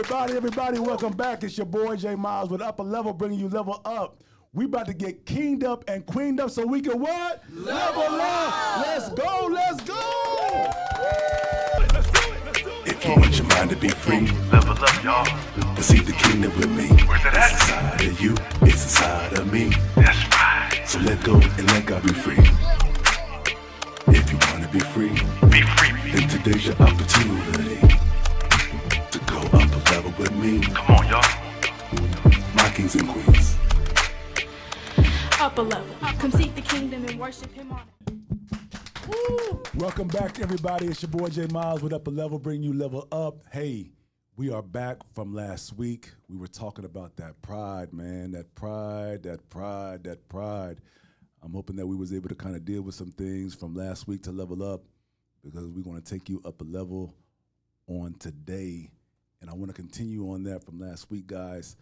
Everybody, welcome back. It's your boy J Miles with Uppa Level, bringing you level up. We about to get kinged up and queened up so we can what? Level up. Let's go. If you want your mind to be free, level up, y'all. To see the kingdom with me. Where's it at? It's inside of you, it's inside of me. That's right. So let go and let God be free. If you want to be free, then today's your opportunity to go up a level with me. Come on, y'all. My kings and queens. Uppa Level. Come seek the kingdom and worship him on it. Woo. Welcome back, everybody. It's your boy J Miles with Uppa Level, bringing you level up. Hey, we are back from last week. We were talking about that pride, man. That pride. I'm hoping that we was able to kind of deal with some things from last week to level up, because we're going to take you up a level on today. And I want to continue on that from last week, guys.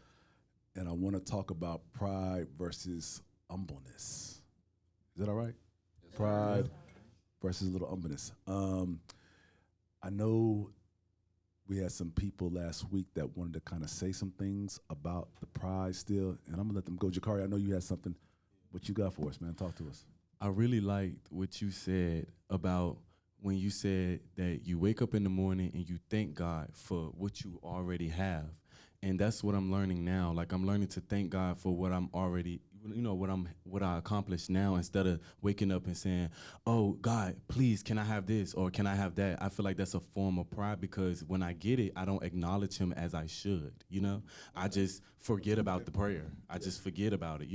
And I want to talk about pride versus humbleness. Is that all right? Yes, pride versus a little humbleness. I know we had some people last week that wanted to kind of say some things about the pride still, and I'm going to let them go. Jakari, I know you had something. What you got for us, man? Talk to us. I really liked what you said about when you said that you wake up in the morning and you thank God for what you already have. And that's what I'm learning now. Like, I'm learning to thank God for what I'm already, what I accomplished now, instead of waking up and saying, oh, God, please, can I have this or can I have that? I feel like that's a form of pride, because when I get it, I don't acknowledge him as I should, I just forget about the prayer. I just forget about it,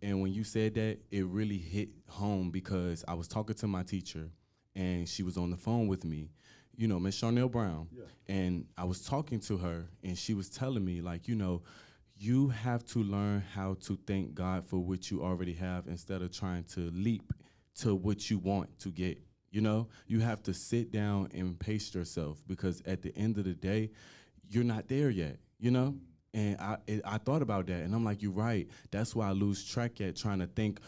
And when you said that, it really hit home, because I was talking to my teacher, and she was on the phone with me, Miss Charnel Brown. Yeah. And I was talking to her, and she was telling me, like, you have to learn how to thank God for what you already have, instead of trying to leap to what you want to get. You have to sit down and pace yourself, because at the end of the day, you're not there yet, And I thought about that, and I'm like, you're right. That's why I lose track at trying to think,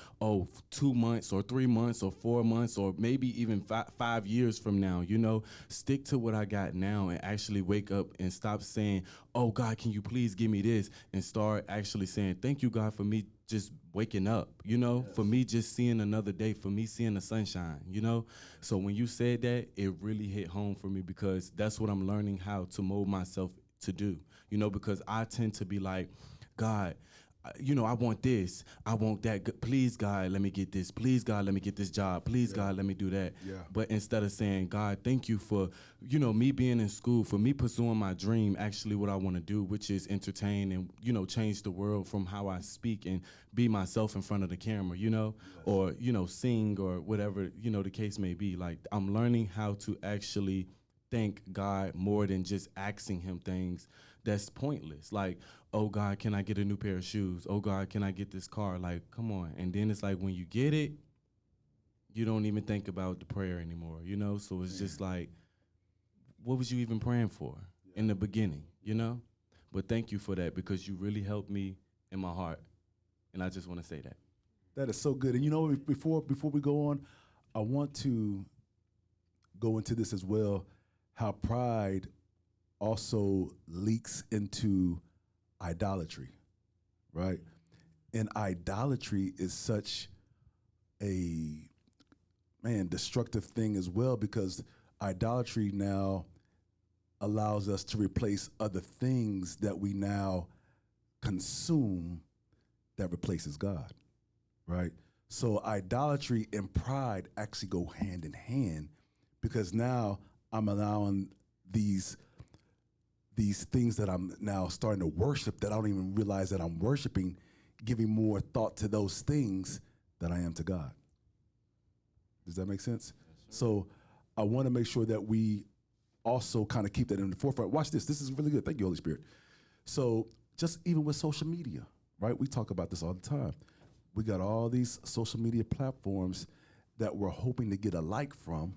2 months or 3 months or 4 months or maybe even 5 years from now, Stick to what I got now and actually wake up and stop saying, oh, God, can you please give me this? And start actually saying, thank you, God, for me just waking up, yes. For me just seeing another day, for me seeing the sunshine, So when you said that, it really hit home for me, because that's what I'm learning how to mold myself to do. Because I tend to be like, God, I want this, I want that. Please, God, let me get this. Please, God, let me get this job. Please, God, let me do that. Yeah. But instead of saying, God, thank you for, me being in school, for me pursuing my dream, actually what I want to do, which is entertain and, change the world from how I speak and be myself in front of the camera, yes. Or, sing or whatever, the case may be. Like, I'm learning how to actually thank God more than just asking him things that's pointless. Like, oh, God, can I get a new pair of shoes? Oh, God, can I get this car? Like, come on. And then it's like, when you get it, you don't even think about the prayer anymore, So it's just like, what was you even praying for in the beginning, But thank you for that, because you really helped me in my heart. And I just want to say that. That is so good. And before we go on, I want to go into this as well, how pride also leaks into idolatry, right? And idolatry is such a, destructive thing as well, because idolatry now allows us to replace other things that we now consume that replaces God, right? So idolatry and pride actually go hand in hand, because now I'm allowing these things that I'm now starting to worship that I don't even realize that I'm worshiping, giving more thought to those things than I am to God. Does that make sense? Yes, so I want to make sure that we also kind of keep that in the forefront. Watch this. This is really good. Thank you, Holy Spirit. So just even with social media, right? We talk about this all the time. We got all these social media platforms that we're hoping to get a like from,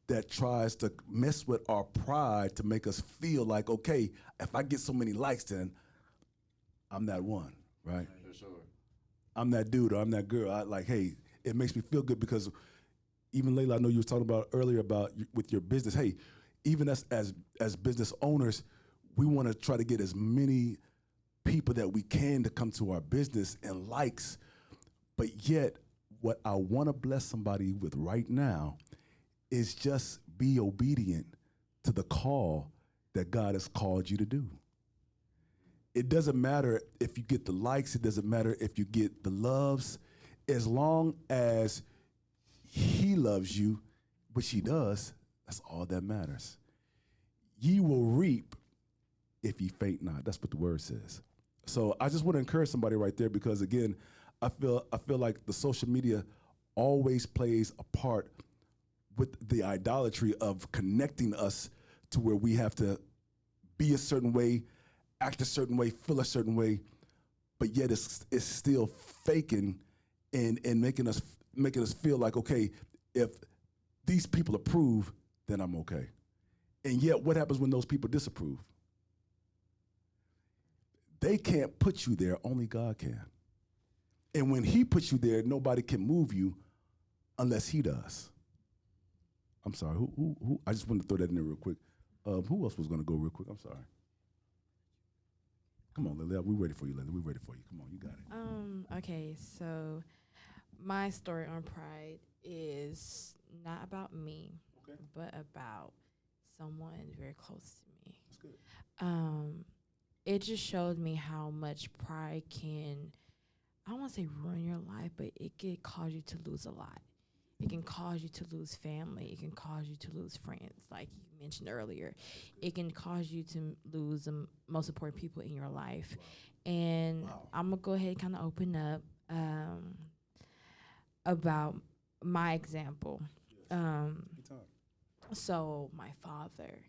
that tries to mess with our pride to make us feel like, okay, if I get so many likes, then I'm that one, right? For sure. I'm that dude or I'm that girl. Hey, it makes me feel good, because even Layla, I know you were talking about earlier about with your business. Hey, even as business owners, we want to try to get as many people that we can to come to our business and likes. But yet, what I want to bless somebody with right now is just be obedient to the call that God has called you to do. It doesn't matter if you get the likes. It doesn't matter if you get the loves. As long as he loves you, which he does, that's all that matters. Ye will reap if ye faint not. That's what the word says. So I just want to encourage somebody right there, because again, I feel like the social media always plays a part with the idolatry of connecting us to where we have to be a certain way, act a certain way, feel a certain way, but yet it's still faking and making us feel like, okay, if these people approve, then I'm okay. And yet what happens when those people disapprove? They can't put you there, only God can. And when he puts you there, nobody can move you unless he does. I'm sorry, who I just wanted to throw that in there real quick. Who else was gonna go real quick? I'm sorry. Come on, Lily, we're ready for you, Lily. We're ready for you. Come on, you got it. Okay, so my story on pride is not about me, but about someone very close to me. That's good. It just showed me how much pride can, I don't want to say ruin your life, but it can cause you to lose a lot. It can cause you to lose family. It can cause you to lose friends, like you mentioned earlier. It can cause you to lose the most important people in your life. And I'm going to go ahead and kind of open up about my example. So my father,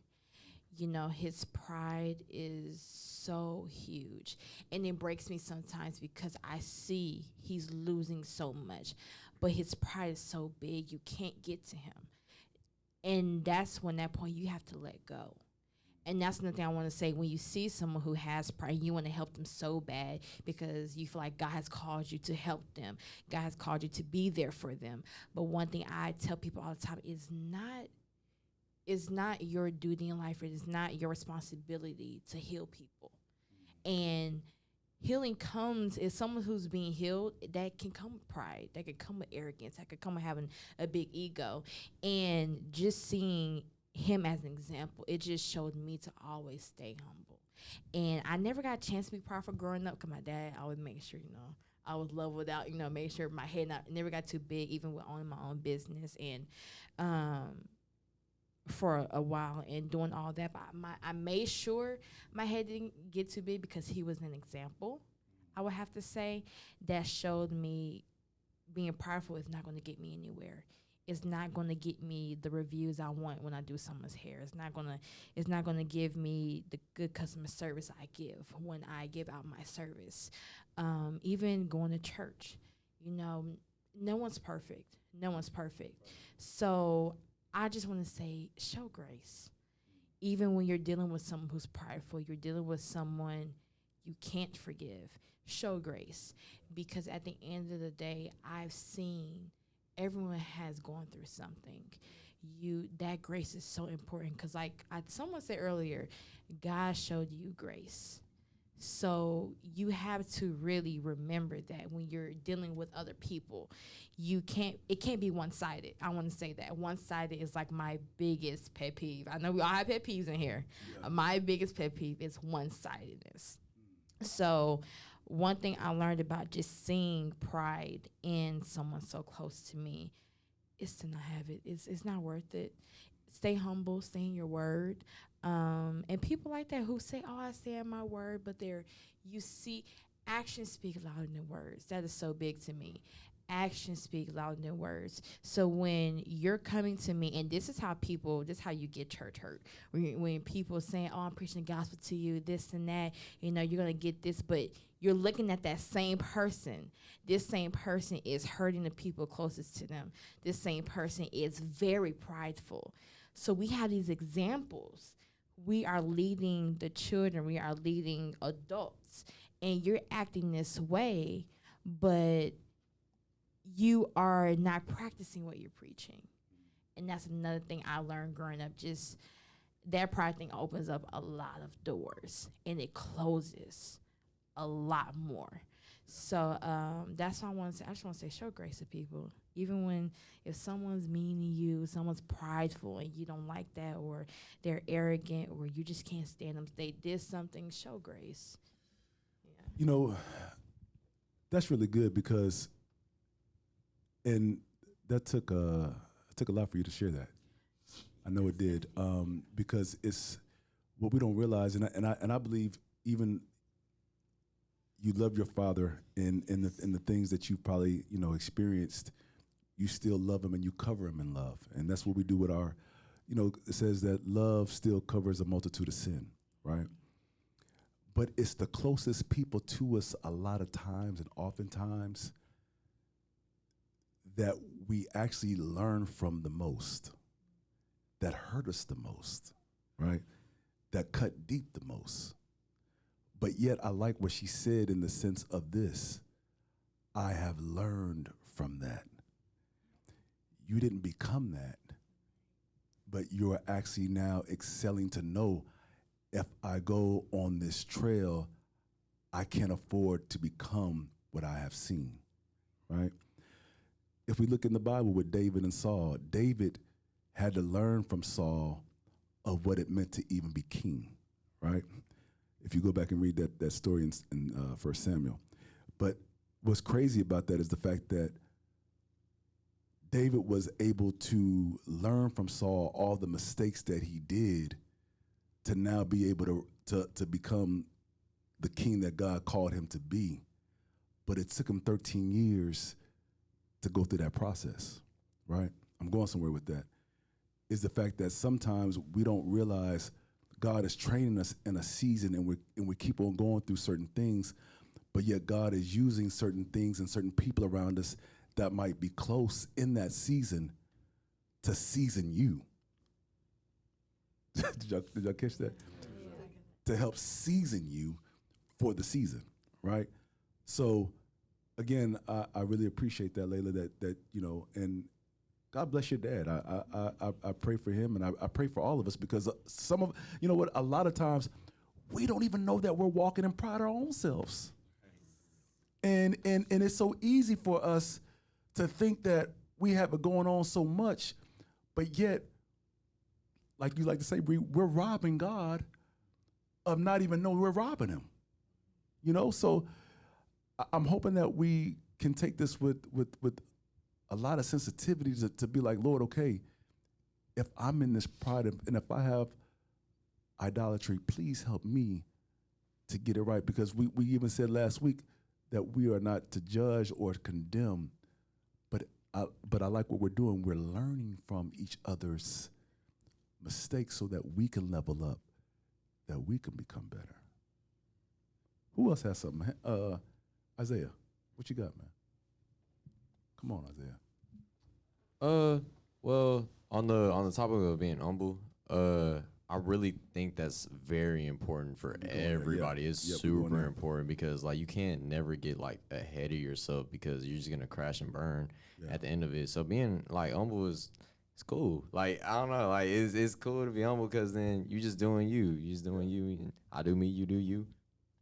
you know, his pride is so huge. And it breaks me sometimes because I see he's losing so much. But his pride is so big, you can't get to him. And that's when that point you have to let go. And that's another thing I want to say. When you see someone who has pride, you want to help them so bad because you feel like God has called you to help them. God has called you to be there for them. But one thing I tell people all the time is not your duty in life. It is not your responsibility to heal people. And healing comes as someone who's being healed, that can come with pride, that can come with arrogance, that can come with having a big ego. And just seeing him as an example, it just showed me to always stay humble. And I never got a chance to be prideful growing up because my dad always made sure, you know, I was leveled out, you know, made sure my head never got too big, even with owning my own business. And for a while and doing all that, but I made sure my head didn't get too big because he was an example. I would have to say that showed me being prideful is not going to get me anywhere. It's not going to get me the reviews I want when I do someone's hair. It's not going to give me the good customer service I give when I give out my service. Even going to church, you know, no one's perfect. No one's perfect. So I just want to say, show grace. Even when you're dealing with someone who's prideful, you're dealing with someone you can't forgive, show grace. Because at the end of the day, I've seen everyone has gone through something. That grace is so important because like someone said earlier, God showed you grace. So you have to really remember that when you're dealing with other people, it can't be one-sided. I want to say that. One-sided is like my biggest pet peeve. I know we all have pet peeves in here. Yeah. My biggest pet peeve is one-sidedness. So one thing I learned about just seeing pride in someone so close to me is to not have it. It's not worth it. Stay humble, stay in your word. And people like that who say, oh, I stay in my word, but you see, actions speak louder than words. That is so big to me. Actions speak louder than words. So when you're coming to me, and this is how you get church hurt. When people saying, oh, I'm preaching the gospel to you, this and that, you know, you're going to get this, but you're looking at that same person. This same person is hurting the people closest to them. This same person is very prideful. So we have these examples. We are leading the children. We are leading adults. And you're acting this way, but you are not practicing what you're preaching. And that's another thing I learned growing up. Just that pride thing opens up a lot of doors and it closes a lot more. So that's what I want to say. I just want to say, show grace to people. Even when, if someone's mean to you, someone's prideful and you don't like that, or they're arrogant, or you just can't stand them, they did something, show grace. Yeah. You know, that's really good because, and that took a lot for you to share that. I know it did, because it's what we don't realize, and I believe even you love your father in the things that you probably experienced. You still love him and you cover him in love, and that's what we do with our. It says that love still covers a multitude of sin, right? But it's the closest people to us a lot of times, and oftentimes, that we actually learn from the most, that hurt us the most, right? That cut deep the most. But yet I like what she said in the sense of this: I have learned from that. You didn't become that, but you're actually now excelling to know, if I go on this trail, I can't afford to become what I have seen, right? If we look in the Bible with David and Saul, David had to learn from Saul of what it meant to even be king, right? If you go back and read that story in 1 Samuel. But what's crazy about that is the fact that David was able to learn from Saul all the mistakes that he did to now be able to become the king that God called him to be. But it took him 13 years to go through that process, right? I'm going somewhere with that. Is the fact that sometimes we don't realize God is training us in a season, and we keep on going through certain things, but yet God is using certain things and certain people around us that might be close in that season to season you. Did y'all catch that? Yeah. To help season you for the season, right? So again, I really appreciate that, Layla, that and God bless your dad. I pray for him, and I pray for all of us, because some of, a lot of times we don't even know that we're walking in pride our own selves. And it's so easy for us to think that we have it going on so much, but yet, like you like to say, Bree, we're robbing God of not even knowing we're robbing him. So I'm hoping that we can take this with a lot of sensitivity to be like, Lord, okay, if I'm in this pride and if I have idolatry, please help me to get it right. Because we even said last week that we are not to judge or condemn, but I like what we're doing. We're learning from each other's mistakes so that we can level up, that we can become better. Who else has something? Isaiah, what you got, man? Come on, Isaiah. Well, on the topic of being humble, I really think that's very important for everybody. Yeah. It's super important, because like you can't never get like ahead of yourself, because you're just gonna crash and burn at the end of it. So being like humble it's cool. Like I don't know, like it's cool to be humble, because then you just doing you. You just doing you. And I do me, you do you.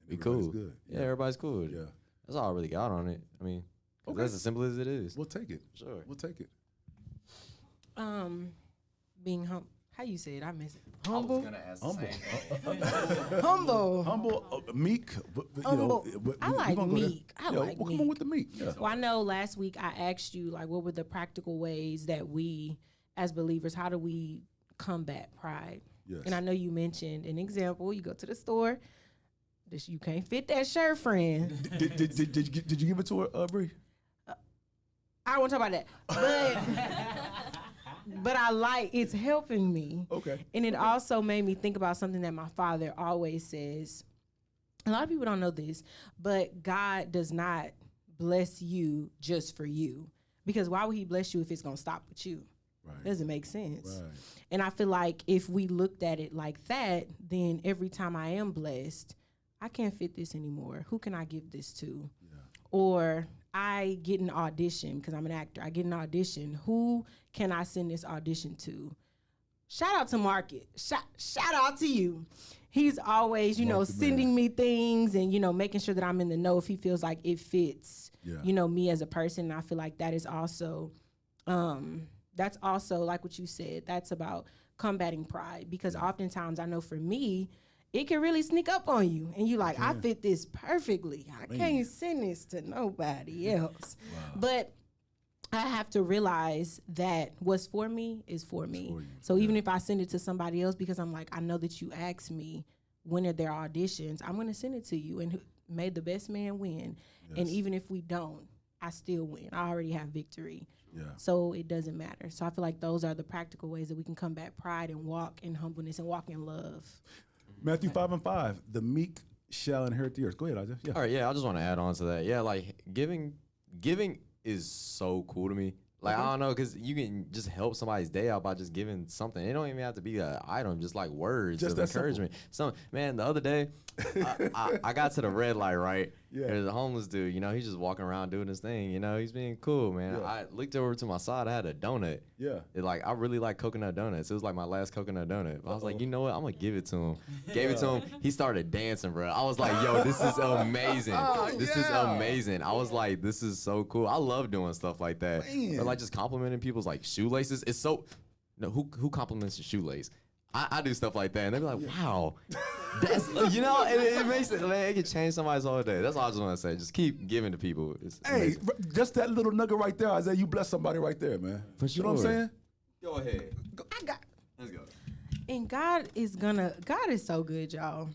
Be cool. Good. Yeah, everybody's cool. Yeah, that's all I really got on it. I mean, that's as simple as it is. We'll take it. Sure, we'll take it. Being humble. How you say it? I miss it. Humble. I was gonna ask the same. Humble. Meek. Humble. I like meek. I like meek. Come on with the meek. Yeah. Well, I know last week I asked you, like, what were the practical ways that we, as believers, how do we combat pride? Yes. And I know you mentioned an example. You go to the store. You can't fit that shirt, friend. Did you give it to her, Bree? I don't want to talk about that. But I like, it's helping me. Okay. And it also made me think about something that my father always says. A lot of people don't know this, but God does not bless you just for you. Because why would he bless you if it's going to stop with you? Right. Doesn't make sense. Right. And I feel like if we looked at it like that, then every time I am blessed, I can't fit this anymore. Who can I give this to? Yeah. Or I get an audition, because I'm an actor. I get an audition. Who can I send this audition to? shout out to Market. Shout out to you. He's always, sending me things and, making sure that I'm in the know if he feels like it fits, me as a person. And I feel like that is also, like what you said, that's about combating pride. Because oftentimes I know for me, it can really sneak up on you. And you like, I fit this perfectly. I can't send this to nobody else. Wow. But I have to realize that what's for me is for me. So even if I send it to somebody else, because I'm like, I know that you asked me when are there auditions, I'm going to send it to you. And may the best man win. Yes. And even if we don't, I still win. I already have victory. Yeah. So it doesn't matter. So I feel like those are the practical ways that we can combat pride and walk in humbleness and walk in love. Matthew 5:5, the meek shall inherit the earth. Go ahead, Isaiah. Yeah. All right, I just want to add on to that. Yeah, like giving is so cool to me. Like, I don't know, because you can just help somebody's day out by just giving something. It don't even have to be an item, just like words just of encouragement. So, man, the other day, I got to the red light, right? Yeah. There's a homeless dude, he's just walking around doing his thing. He's being cool, man. Yeah. I looked over to my side. I had a donut. Yeah. I really like coconut donuts. It was like my last coconut donut. I was like, you know what? I'm going to give it to him. Gave it to him. He started dancing, bro. I was like, yo, this is amazing. This is amazing. I was like, this is so cool. I love doing stuff like that. Or like just complimenting people's like shoelaces. It's so, who compliments your shoelace? I do stuff like that, and they be like, wow. That's, it makes it, man, it can change somebody's whole day. That's all I just want to say. Just keep giving to people. It's amazing. Just that little nugget right there, Isaiah, you bless somebody right there, man. For sure. You know what I'm saying? Go ahead. Let's go. And God is so good, y'all.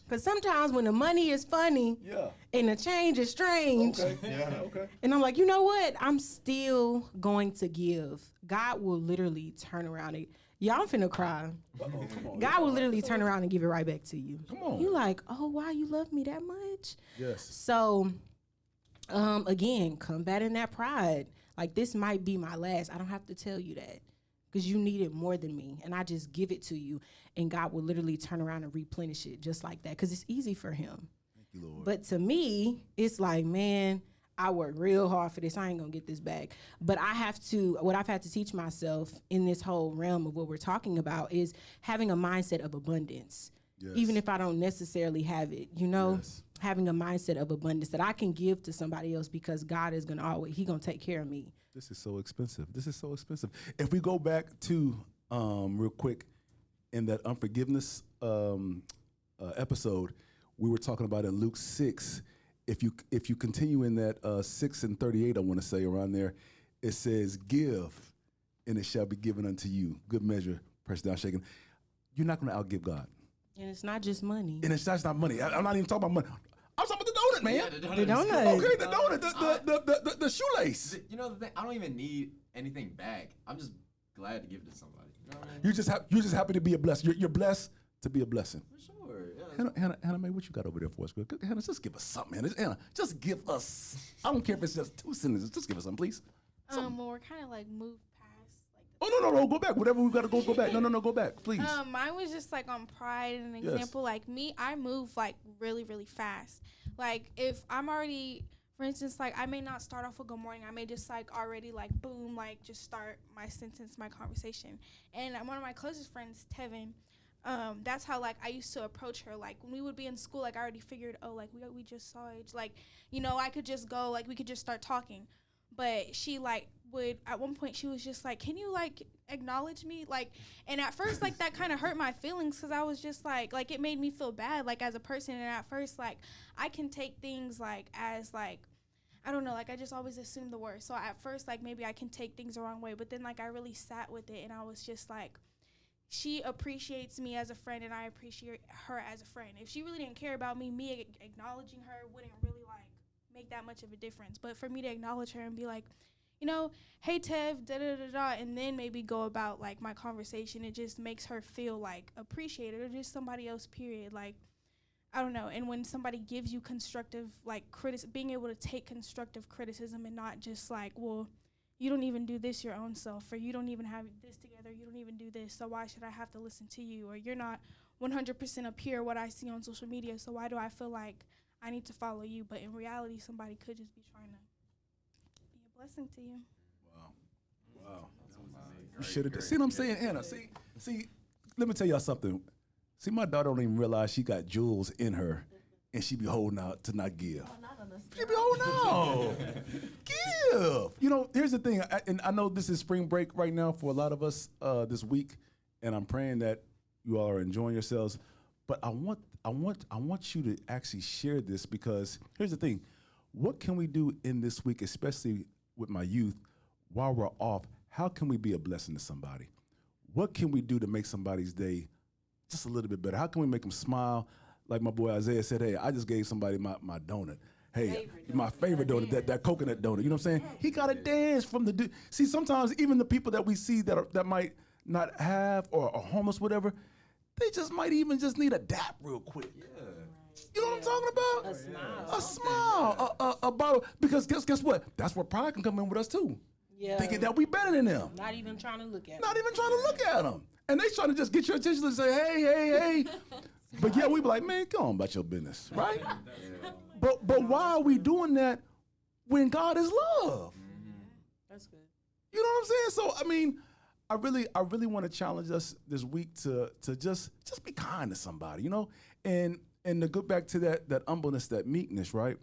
Because sometimes when the money is funny and the change is strange, and I'm like, you know what? I'm still going to give. God will literally turn around and, y'all, I'm finna cry. Come on. God will literally turn around and give it right back to you. Come on. You like, oh, wow, you love me that much? Yes. So, again, combating that pride. Like, this might be my last. I don't have to tell you that because you need it more than me. And I just give it to you. And God will literally turn around and replenish it just like that because it's easy for him. Thank you, Lord. But to me, it's like, man, I work real hard for this. I ain't gonna get this back. But what I've had to teach myself in this whole realm of what we're talking about is having a mindset of abundance. Yes. Even if I don't necessarily have it, having a mindset of abundance that I can give to somebody else because God is He gonna take care of me. This is so expensive. If we go back to, real quick, in that unforgiveness episode, we were talking about in Luke 6, if you continue in that 6:38, I want to say around there, it says, "Give, and it shall be given unto you. Good measure, pressed down, shaken." You're not going to outgive God. And it's not just money. And it's not money. I'm not even talking about money. I'm talking about the donut, man. Yeah, the donut. Okay, the donut, the shoelace. You know the thing, I don't even need anything back. I'm just glad to give it to somebody. You know what I mean? You're just happy to be a blessing. You're blessed to be a blessing. For sure. Yeah. Hannah, man, what you got over there for us? Hannah, just give us something, man. Hannah, just give us. I don't care if it's just 2 sentences. Just give us something, please. Well, we're kind of like moved past. Oh no, go back. Whatever we gotta go back. No, go back, please. Mine was just like on pride and an example. Like me, I move like really, really fast. Like if I'm already, for instance, like I may not start off with good morning. I may just like already like boom, like just start my sentence, my conversation. And one of my closest friends, Tevin. That's how like I used to approach her. Like when we would be in school, like I already figured, oh, like we just saw age. Like, I could just go, like we could just start talking. But she like would at one point she was just like, can you like acknowledge me? Like, and at first like that kind of hurt my feelings because I was just like it made me feel bad like as a person. And at first like I can take things like as like I don't know, like I just always assume the worst. So at first like maybe I can take things the wrong way, but then like I really sat with it and I was just like, she appreciates me as a friend and I appreciate her as a friend. If she really didn't care about me acknowledging her wouldn't really like make that much of a difference. But for me to acknowledge her and be like, hey Tev, da-da-da-da, and then maybe go about like my conversation, it just makes her feel like appreciated or just somebody else, period. Like, I don't know. And when somebody gives you constructive, like being able to take constructive criticism and not just like, well, you don't even do this your own self, or you don't even have this together, you don't even do this, so why should I have to listen to you? Or you're not 100% up here what I see on social media, so why do I feel like I need to follow you? But in reality, somebody could just be trying to be a blessing to you. Wow. You should have. See what I'm saying, Anna? See. Let me tell y'all something. See, my daughter don't even realize she got jewels in her, and she be holding out to not give. She be holding out. Give. You know, here's the thing, and I know this is spring break right now for a lot of us this week, and I'm praying that you all are enjoying yourselves. But I want you to actually share this, because here's the thing: what can we do in this week, especially with my youth, while we're off? How can we be a blessing to somebody? What can we do to make somebody's day just a little bit better? How can we make them smile? Like my boy Isaiah said, hey, I just gave somebody my donut. Hey, my favorite donut, that coconut donut. You know what I'm saying? He got to dance from the See, sometimes even the people that we see that might not have or are homeless, whatever, they just might even just need a dap real quick. Yeah. You know what I'm talking about? A smile. A smile. A bottle. Because guess what? That's where pride can come in with us too. Yeah. Thinking that we better than them. Not even trying to look at them. And they trying to just get your attention and say, hey. But yeah, we be like, man, go on about your business, right? But why are we doing that when God is love? That's good. You know what I'm saying? So, I mean, I really want to challenge us this week to just be kind to somebody, you know? And to go back to that humbleness, that meekness, right?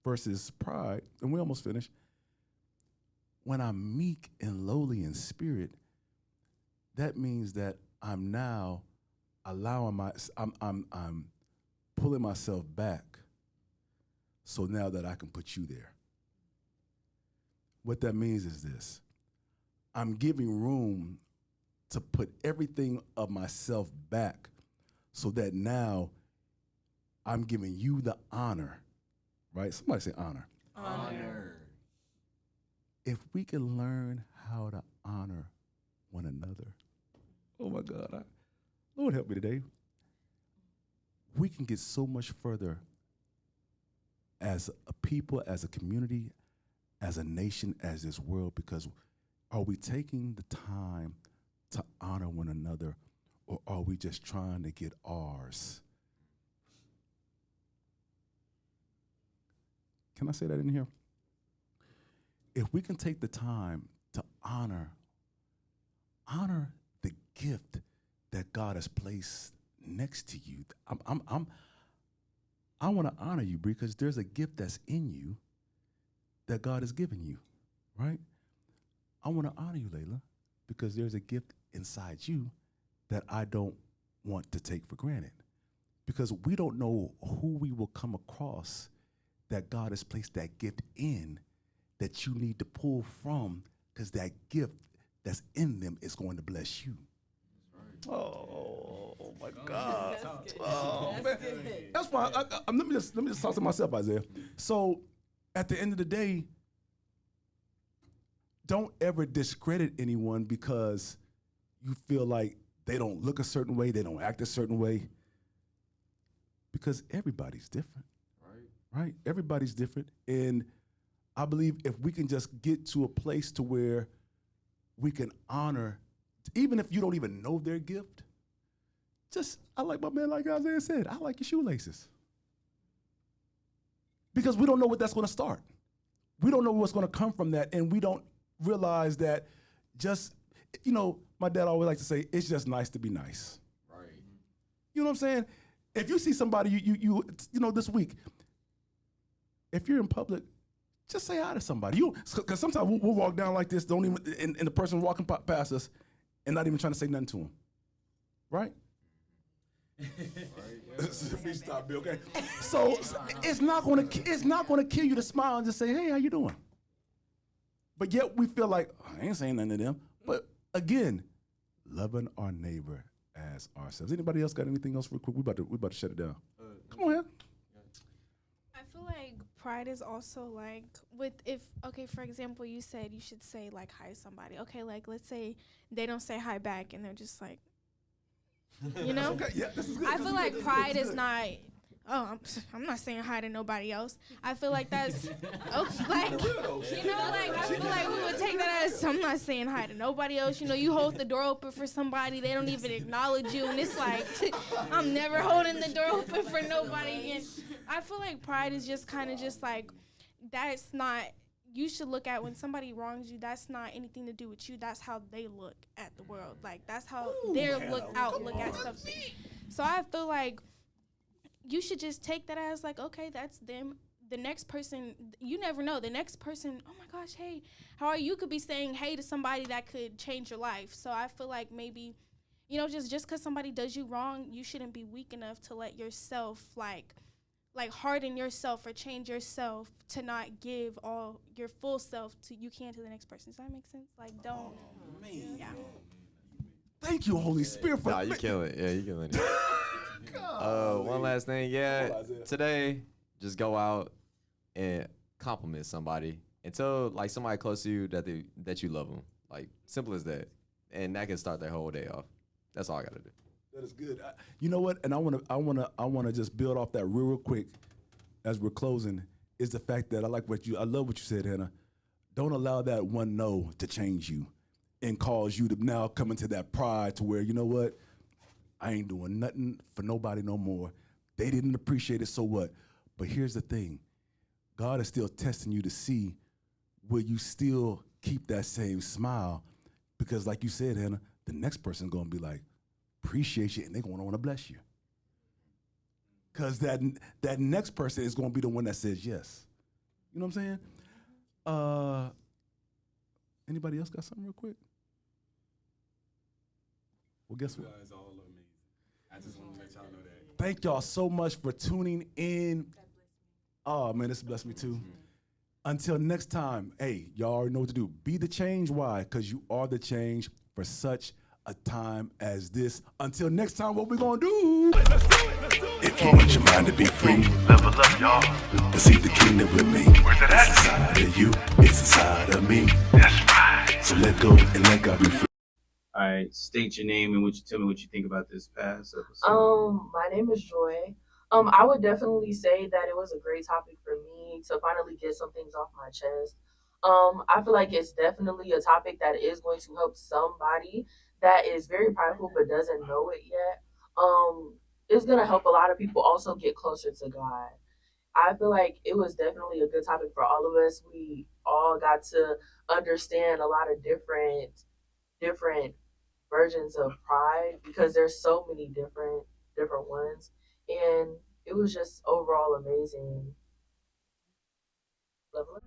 Versus pride. And we almost finished. When I'm meek and lowly in spirit, that means that I'm now allowing I'm pulling myself back, so now that I can put you there. What that means is this: I'm giving room to put everything of myself back, so that now I'm giving you the honor, right? Somebody say honor. Honor. If we can learn how to honor one another, oh my God, Lord help me today. We can get so much further as a people, as a community, as a nation, as this world, because are we taking the time to honor one another, or are we just trying to get ours? Can I say that in here? If we can take the time to honor the gift that God has placed next to you, I want to honor you because there's a gift that's in you that God has given you, right? I want to honor you, Layla, because there's a gift inside you that I don't want to take for granted, because we don't know who we will come across that God has placed that gift in that you need to pull from, because that gift that's in them is going to bless you. That's right. Oh my God! That's good. Oh, man. That's why. Let me just talk to myself, Isaiah. So, at the end of the day, don't ever discredit anyone because you feel like they don't look a certain way, they don't act a certain way, because everybody's different. Right? Everybody's different, and I believe if we can just get to a place to where we can honor, even if you don't even know their gift, I like my man, like Isaiah said, I like your shoelaces. Because we don't know what that's going to start. We don't know what's going to come from that, and we don't realize that my dad always likes to say, it's just nice to be nice. Right. You know what I'm saying? If you see somebody, you this week, if you're in public, just say hi to somebody. Because sometimes we'll walk down like this, don't even, and the person walking past us, and not even trying to say nothing to them, right? Stop, Bill. Okay. So it's not going to kill you to smile and just say, "Hey, how you doing?" But yet we feel like I ain't saying nothing to them. But again, loving our neighbor as ourselves. Anybody else got anything else real quick? We about to shut it down. Come on here. I feel like pride is also like for example, you said you should say like hi to somebody. Okay, like let's say they don't say hi back and they're just like, you know? Okay, yeah, this is good. I feel like pride is not, I'm not saying hi to nobody else. I feel like that's, I feel like we would take that as, I'm not saying hi to nobody else. You know, you hold the door open for somebody, they don't even acknowledge you, and it's like, I'm never holding the door open for nobody again. I feel like pride is just kind of just like, that's not you should look at when somebody wrongs you, that's not anything to do with you. That's how they look at the world. Like, that's how their look at something. So I feel like you should just take that as like, okay, that's them. The next person, you never know. The next person, oh my gosh, hey, how are you? You could be saying hey to somebody that could change your life. So I feel like maybe, you know, just because somebody does you wrong, you shouldn't be weak enough to let yourself like harden yourself or change yourself to not give all your full self to the next person. Does that make sense? Like, don't. Yeah. Thank you, Holy Spirit. Nah, you killing it. Yeah, you killing it. One last thing. Yeah, today, just go out and compliment somebody and tell like somebody close to you that you love them. Like, simple as that, and that can start their whole day off. That's all I gotta do. That is good. You know what? And I wanna just build off that real quick as we're closing. Is the fact that I love what you said, Hannah. Don't allow that one no to change you and cause you to now come into that pride to where, you know what? I ain't doing nothing for nobody no more. They didn't appreciate it, so what? But here's the thing. God is still testing you to see will you still keep that same smile, because like you said, Hannah, the next person's gonna be like, appreciate you, and they're gonna wanna bless you. Because that next person is gonna be the one that says yes. You know what I'm saying? Anybody else got something real quick? Well, guess what? You guys all amazing. I just want to let y'all know that. Thank y'all so much for tuning in. Oh, man, this blessed me too. Until next time, hey, y'all already know what to do. Be the change. Why? Because you are the change for such a time as this. Until next time, what we gonna do? If you want your mind to be free, level up, y'all. To see the kingdom with me. Where's it at? It's inside of you. It's inside of me. That's right. So let go and let God be free. All right, state your name and what you tell me what you think about this past episode. My name is Joy. I would definitely say that it was a great topic for me to finally get some things off my chest. I feel like it's definitely a topic that is going to help somebody that is very prideful but doesn't know it yet. It's gonna help a lot of people also get closer to God. I feel like it was definitely a good topic for all of us. We all got to understand a lot of different versions of pride because there's so many different ones, and it was just overall amazing. Level up.